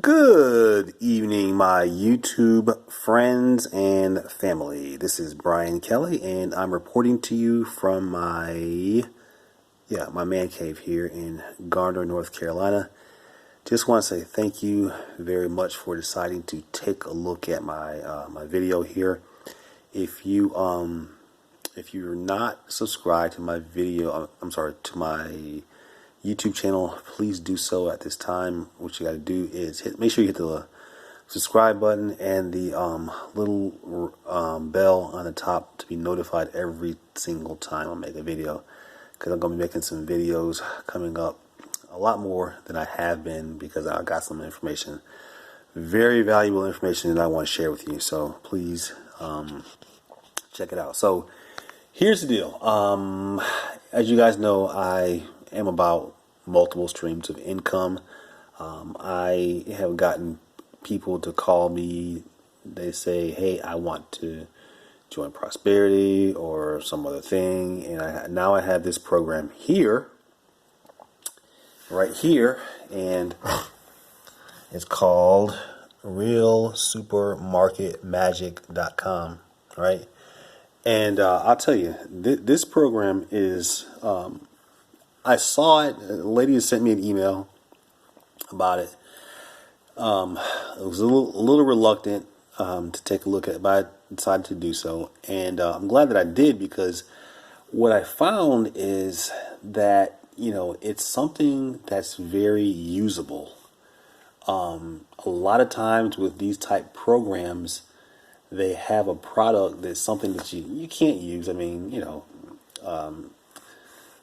Good evening, my YouTube friends and family. This is Brian Kelly, and I'm reporting to you from my man cave here in Garner, North Carolina. Just want to say thank you very much for deciding to take a look at my video here. If you're not subscribed to my video, to my YouTube channel, please do so at this time. What you got to do is make sure you hit the subscribe button and the little bell on the top to be notified every single time I make a video, because I'm going to be making some videos coming up, a lot more than I have been, because I got some information, very valuable information that I want to share with you. So please check it out. So here's the deal. As you guys know, I am about multiple streams of income. I have gotten people to call me. They say, hey, I want to join Prosperity or some other thing. And now I have this program here, right here, and it's called realsupermarketmagic.com, right? And I'll tell you, this program is, I saw it, a lady had sent me an email about it. I was a little reluctant to take a look at it, but I decided to do so. And I'm glad that I did, because what I found is that, it's something that's very usable. A lot of times with these type programs, they have a product that's something that you can't use. I mean,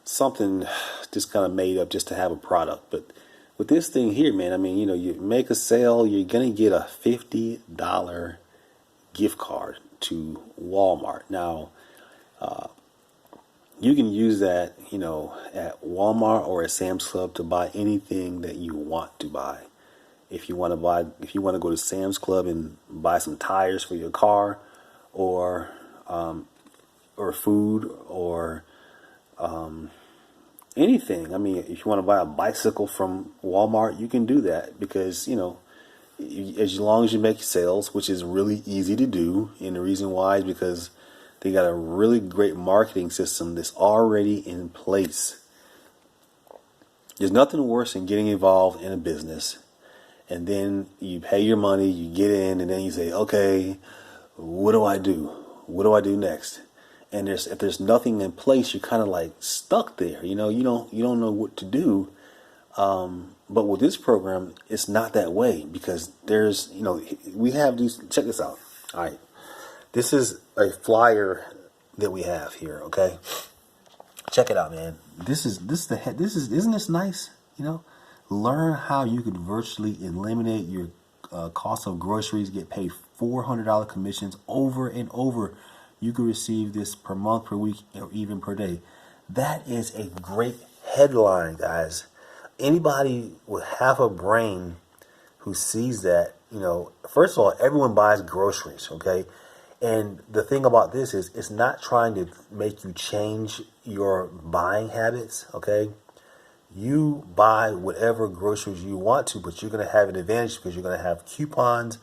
something just kind of made up just to have a product. But with this thing here, man, I mean, you make a sale, you're going to get a $50 gift card to Walmart. Now, you can use that, at Walmart or at Sam's Club to buy anything that you want to buy. If you want to go to Sam's Club and buy some tires for your car, or food, or anything. I mean, if you want to buy a bicycle from Walmart, you can do that, because, as long as you make sales, which is really easy to do. And the reason why is because they got a really great marketing system that's already in place. There's nothing worse than getting involved in a business, and then you pay your money, you get in, and then you say, okay, what do I do? What do I do next? And if there's nothing in place, you're kind of like stuck there. You don't know what to do. But with this program, it's not that way, because there's, we have these. Check this out. All right, this is a flyer that we have here. Okay, check it out, man. Isn't this nice? Learn how you could virtually eliminate your cost of groceries, get paid $400 commissions over and over. You can receive this per month, per week, or even per day. That is a great headline, guys. Anybody with half a brain who sees that, first of all, everyone buys groceries, okay? And the thing about this is, it's not trying to make you change your buying habits, okay? You buy whatever groceries you want to, but you're going to have an advantage, because you're going to have coupons.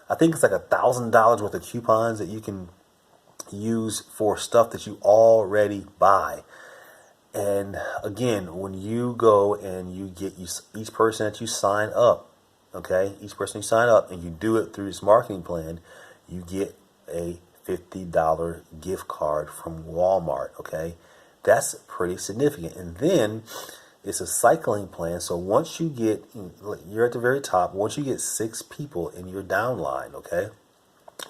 I think it's like $1,000 worth of coupons that you can use for stuff that you already buy. And again, when you go and you get each person that you sign up, okay, each person you sign up, and you do it through this marketing plan, you get a $50 gift card from Walmart, okay? That's pretty significant. And then it's a cycling plan. So once you're at the very top, once you get 6 people in your downline, okay?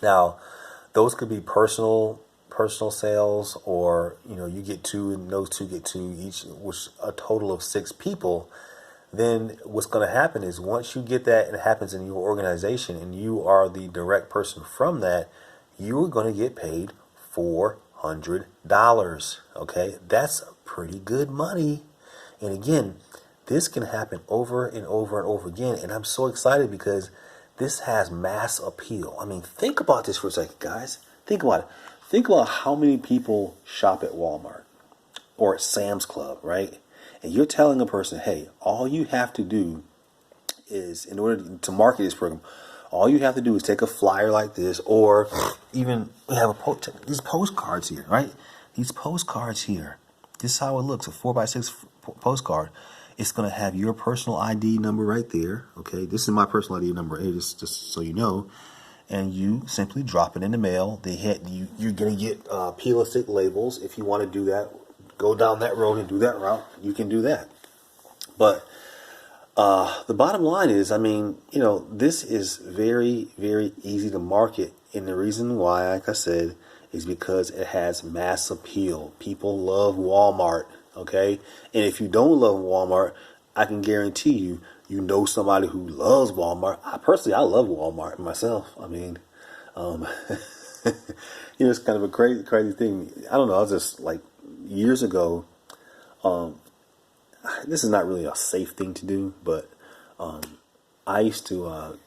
Now, those could be personal sales, or you get 2 and those 2 get 2 each, which a total of 6 people. Then what's going to happen is, once you get that and it happens in your organization, and you are the direct person from that, you are going to get paid $400. Okay, that's pretty good money. And again, this can happen over and over and over again. And I'm so excited, because this has mass appeal. I mean, think about this for a second, guys. Think about it. Think about how many people shop at Walmart or at Sam's Club, right? And you're telling a person, hey, all you have to do is in order to market this program, all you have to do is take a flyer like this, or even we have these postcards here, right? These postcards here. This is how it looks, a 4x6 postcard. It's going to have your personal ID number right there, okay? This is my personal ID number, just so you know. And you simply drop it in the mail. You're going to get peel and stick labels. If you want to do that, go down that road and do that route, you can do that. But the bottom line is, I mean, this is very, very easy to market. And the reason why, like I said, is because it has mass appeal. People love Walmart, okay? And if you don't love Walmart, I can guarantee you know somebody who loves Walmart. I love Walmart myself. I mean, it's kind of a crazy thing. I don't know. I was just like years ago. This is not really a safe thing to do, but I used to.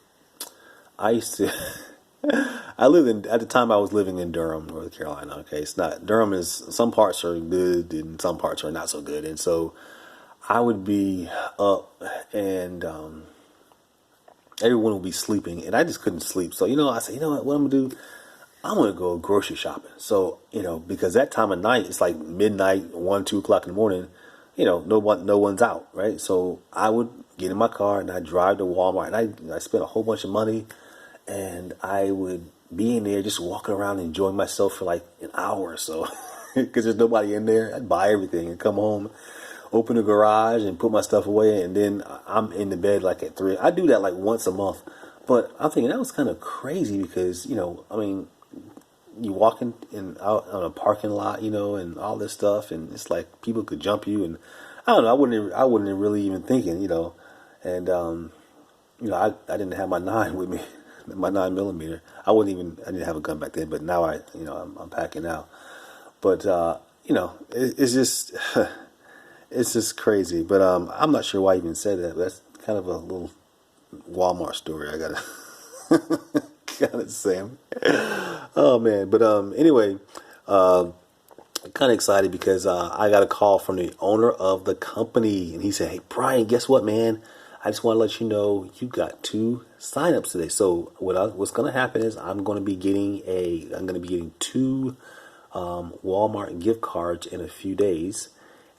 At the time I was living in Durham, North Carolina. Okay, it's not Durham is some parts are good and some parts are not so good, and so I would be up and everyone would be sleeping, and I just couldn't sleep. So I said, what I'm gonna do? I'm gonna go grocery shopping. So because that time of night it's like midnight, 1-2 o'clock in the morning. No one's out, right? So I would get in my car and I drive to Walmart, and I spent a whole bunch of money, and I would be in there just walking around and enjoying myself for like an hour or so, because there's nobody in there. I'd buy everything and come home, open the garage and put my stuff away, and then I'm in the bed like at 3. I do that like once a month, but I'm thinking that was kind of crazy because I mean, you walking out on a parking lot, and all this stuff, and it's like people could jump you, and I don't know. I wouldn't really even thinking, and I didn't have my 9 with me, my 9mm. I didn't have a gun back then, but now I'm packing now. But it's just it's just crazy. But I'm not sure why I even said that. But that's kind of a little Walmart story. I gotta say. Oh man, but anyway, kind of excited because I got a call from the owner of the company, and he said, "Hey Brian, guess what, man? I just want to let you know you got 2 signups today. So what's going to happen is I'm going to be getting 2 Walmart gift cards in a few days,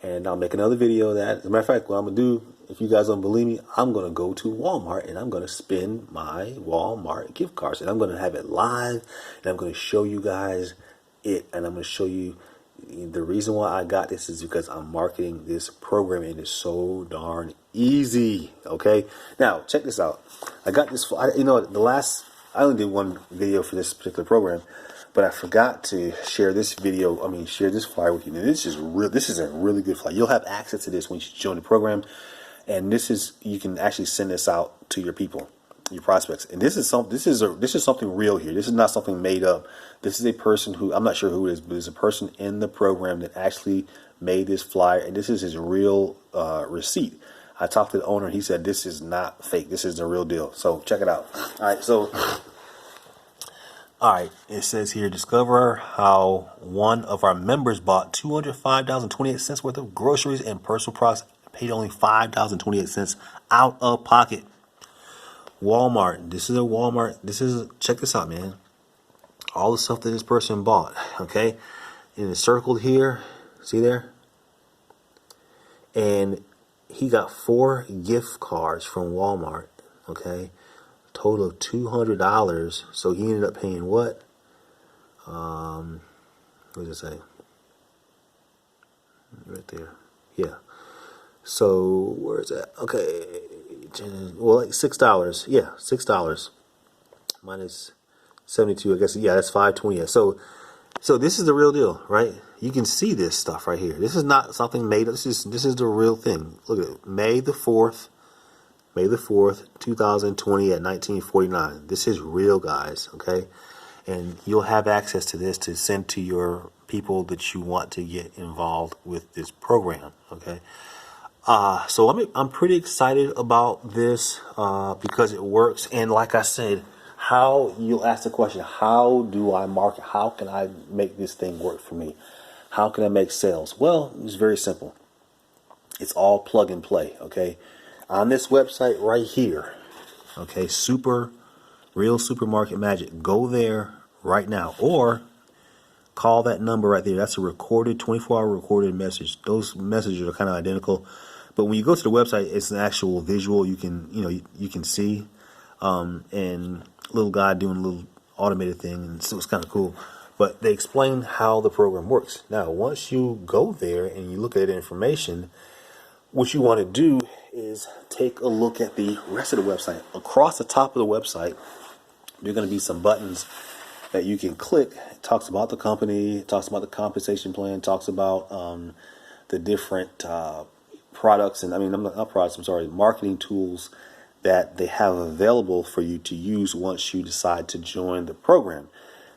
and I'll make another video of that. As a matter of fact, what I'm going to do, if you guys don't believe me, I'm going to go to Walmart and I'm going to spend my Walmart gift cards, and I'm going to have it live, and I'm going to show you guys it, and I'm going to show you the reason why I got this is because I'm marketing this program, and it's so darn easy. Okay, now check this out. I got this. I only did one video for this particular program, but I forgot to share this video. Share this flyer with you. And this is real. This is a really good flyer. You'll have access to this when you join the program, and you can actually send this out to your people, your prospects. And this is something real here. This is not something made up. This is a person who, I'm not sure who it is, but there's a person in the program that actually made this flyer, and this is his real receipt. I talked to the owner, and he said this is not fake. This is the real deal. So check it out. All right, it says here, discover how one of our members bought $205.28 worth of groceries and personal products, paid only $5.28 out of pocket. Walmart. This is a Walmart. Check this out, man. All the stuff that this person bought, okay? And it's circled here. See there? And he got 4 gift cards from Walmart, okay? Total of $200. So he ended up paying what? What does it say? Right there. Yeah. So where is that? Okay. Well, like $6. Yeah, $6 minus 72. I guess. Yeah, that's $5.20. Yeah. So this is the real deal, right? You can see this stuff right here. This is not something made up. This is the real thing. Look at it. May the 4th, 2020 at 1949. This is real, guys. Okay, and you'll have access to this to send to your people that you want to get involved with this program. Okay. So I'm pretty excited about this because it works. And like I said, you'll ask the question, how do I market? How can I make this thing work for me? How can I make sales? Well, it's very simple. It's all plug and play. Okay. on this website right here. Okay, Real Supermarket Magic. Go there right now, or call that number right there. That's a recorded 24-hour recorded message. Those messages are kind of identical, but when you go to the website, it's an actual visual. You can you can see, and little guy doing a little automated thing, and so it's kind of cool. But they explain how the program works. Now, once you go there and you look at the information, what you want to do is take a look at the rest of the website. Across the top of the website, there are going to be some buttons that you can click. It talks about the company, it talks about the compensation plan, talks about the different products, and not products, I'm sorry, marketing tools that they have available for you to use once you decide to join the program.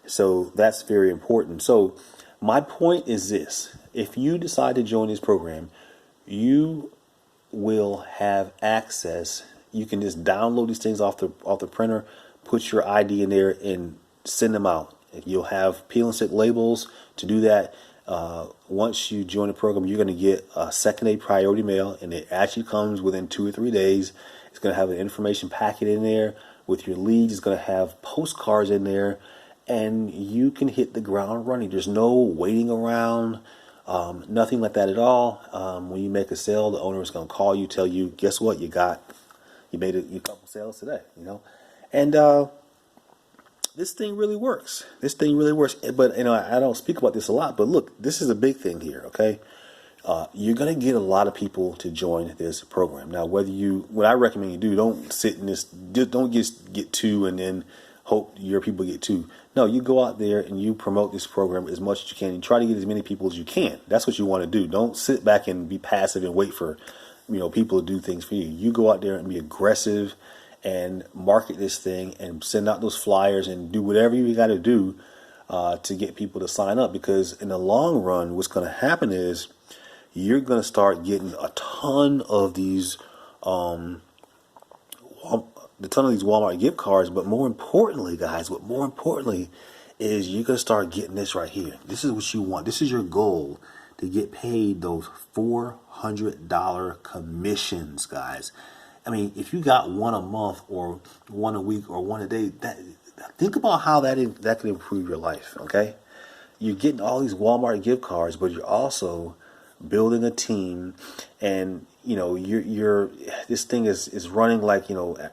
So that's very important. So my point is this: if you decide to join this program, you will have access. You can just download these things off the printer, put your ID in there, and send them out. You'll have peel and stick labels to do that. Once you join the program, you're going to get a second day priority mail, and it actually comes within 2 or 3 days. It's going to have an information packet in there with your leads. It's going to have postcards in there, and you can hit the ground running. There's no waiting around, nothing like that at all. When you make a sale, the owner is going to call you, tell you, guess what, you made a couple sales today, and this thing really works. But I don't speak about this a lot, but look, this is a big thing here. Okay, you're going to get a lot of people to join this program. Now, what I recommend you do, don't sit in this, don't just get 2 and then hope your people get 2. No, you go out there and you promote this program as much as you can. You try to get as many people as you can. That's what you want to do. Don't sit back and be passive and wait for people to do things for you. You go out there and be aggressive and market this thing and send out those flyers and do whatever you got to do to get people to sign up. Because in the long run, what's going to happen is you're going to start getting a ton of these Walmart gift cards. But more importantly, guys, is you're going to start getting this right here. This is what you want. This is your goal, to get paid those $400 commissions, guys. I mean, if you got one a month or one a week or one a day, think about how that can improve your life. Okay, you're getting all these Walmart gift cards, but you're also building a team, and you're this thing is running like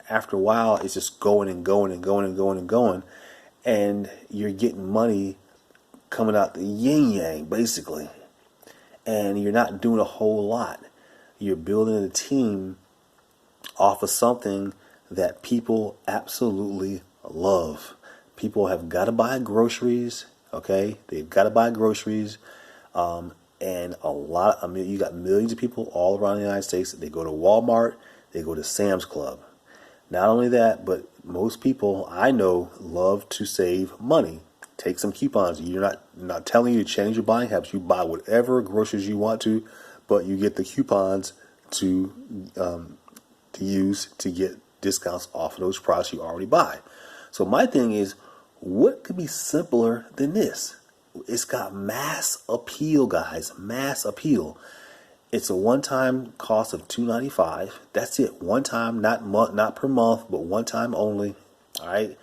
after a while it's just going and going and going and going and going, and you're getting money coming out the yin yang basically, and you're not doing a whole lot. You're building a team off of something that people absolutely love. People have got to buy groceries. Okay, they've got to buy groceries. And you got millions of people all around the United States. They go to Walmart, they go to Sam's Club. Not only that, but most people I know love to save money. Take some coupons. You're not telling you to change your buying habits. You buy whatever groceries you want to, but you get the coupons to use to get discounts off of those products you already buy. So my thing is, what could be simpler than this? It's got mass appeal, guys. Mass appeal. It's a one-time cost of $2.95. That's it. One time, not per month, but one time only. All right.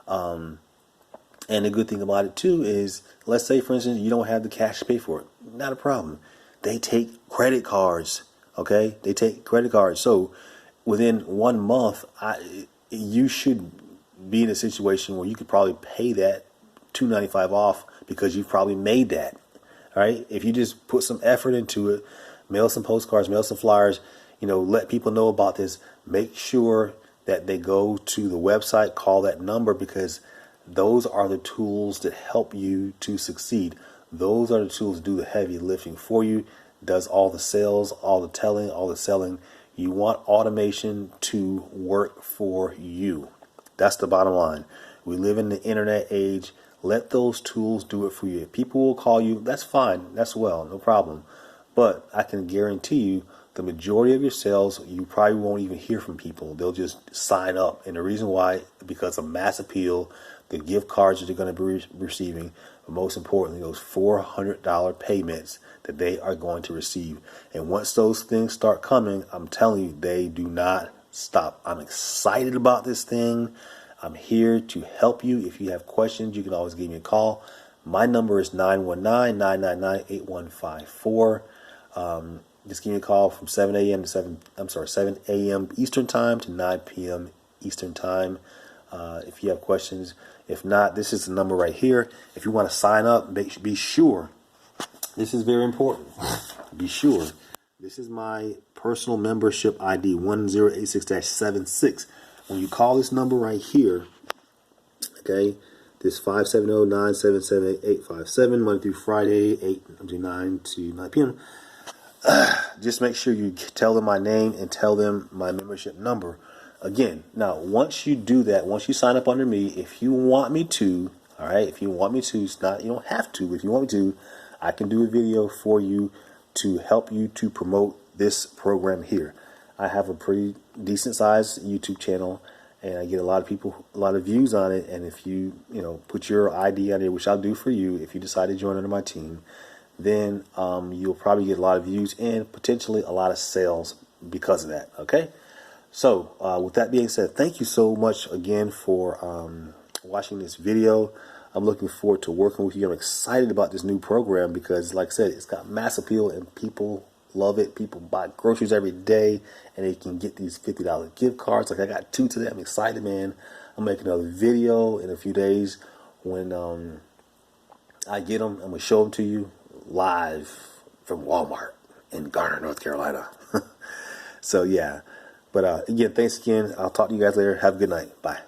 And the good thing about it too is, let's say for instance you don't have the cash to pay for it. Not a problem. They take credit cards. Okay, they take credit cards. So within 1 month, you should be in a situation where you could probably pay that $2.95 off, because you've probably made that. All right. If you just put some effort into it, mail some postcards, mail some flyers, let people know about this. Make sure that they go to the website, call that number, because those are the tools that help you to succeed. Those are the tools that do the heavy lifting for you, does all the sales, all the telling, all the selling. You want automation to work for you. That's the bottom line. We live in the internet age. Let those tools do it for you. If people will call you, that's fine. That's well, no problem. But I can guarantee you, the majority of your sales, you probably won't even hear from people. They'll just sign up. And the reason why, because of mass appeal, the gift cards that they're going to be receiving, but most importantly, those $400 payments that they are going to receive. And once those things start coming, I'm telling you, they do not stop. I'm excited about this thing. I'm here to help you. If you have questions, you can always give me a call. My number is 919-999-8154. Just give me a call from 7 a.m. Eastern Time to 9 p.m. Eastern Time. If you have questions. If not, this is the number right here. If you want to sign up, be sure. This is very important. Be sure. This is my personal membership ID 1086-76. When you call this number right here, okay, this 570-977-8857, Monday through Friday, 9 to 9 p.m. Just make sure you tell them my name and tell them my membership number. Again, now, once you do that, once you sign up under me, if you want me to, all right, if you want me to, it's not, you don't have to, but if you want me to, I can do a video for you to help you to promote this program here. I have a pretty decent sized YouTube channel, and I get a lot of people, a lot of views on it. And if you, put your ID on there, which I'll do for you, if you decide to join under my team, then you'll probably get a lot of views and potentially a lot of sales because of that. Okay. So with that being said, thank you so much again for watching this video. I'm looking forward to working with you. I'm excited about this new program because, like I said, it's got mass appeal and people love it. People buy groceries every day and they can get these $50 gift cards. Like I got 2 today. I'm excited, man. I'm making another video in a few days when I get them. I'm going to show them to you live from Walmart in Garner, North Carolina. So, yeah. But again, thanks again. I'll talk to you guys later. Have a good night. Bye.